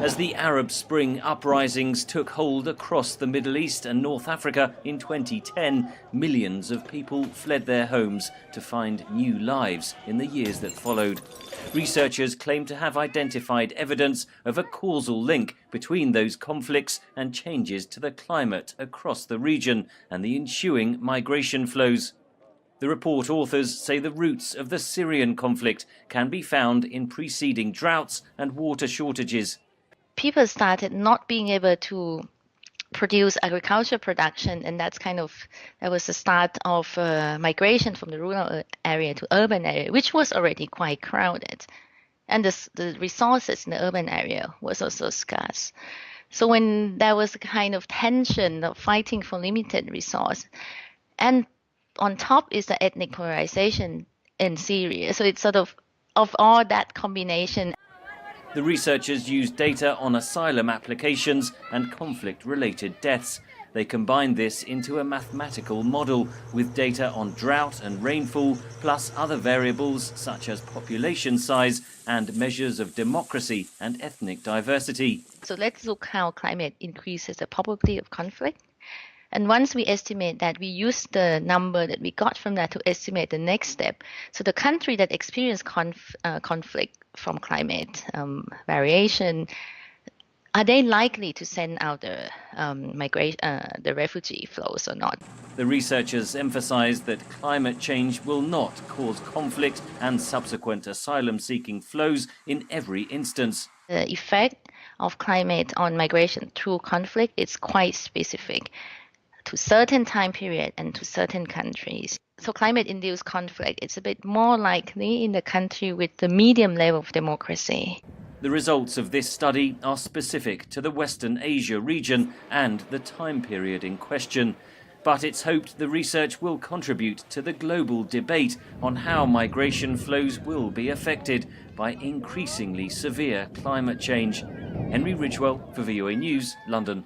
As the Arab Spring uprisings took hold across the Middle East and North Africa in 2010, millions of people fled their homes to find new lives in the years that followed. Researchers claim to have identified evidence of a causal link between those conflicts and changes to the climate across the region and the ensuing migration flows. The report authors say the roots of the Syrian conflict can be found in preceding droughts and water shortages. People started not being able to produce agriculture production, and that was the start of migration from the rural area to urban area, which was already quite crowded, and the resources in the urban area was also scarce. So when there was a kind of tension of fighting for limited resource, and on top is the ethnic polarization in Syria, so it's sort of all that combination. The researchers used data on asylum applications and conflict-related deaths. They combined this into a mathematical model with data on drought and rainfall, plus other variables such as population size and measures of democracy and ethnic diversity. So let's look how climate increases the probability of conflict. And once we estimate that, we use the number that we got from that to estimate the next step. So the country that experience conflict from climate variation, are they likely to send out the refugee flows or not? The researchers emphasize that climate change will not cause conflict and subsequent asylum-seeking flows in every instance. The effect of climate on migration through conflict is quite specific to certain time period and to certain countries. So climate-induced conflict is a bit more likely in the country with the medium level of democracy. The results of this study are specific to the Western Asia region and the time period in question. But it's hoped the research will contribute to the global debate on how migration flows will be affected by increasingly severe climate change. Henry Ridgwell for VOA News, London.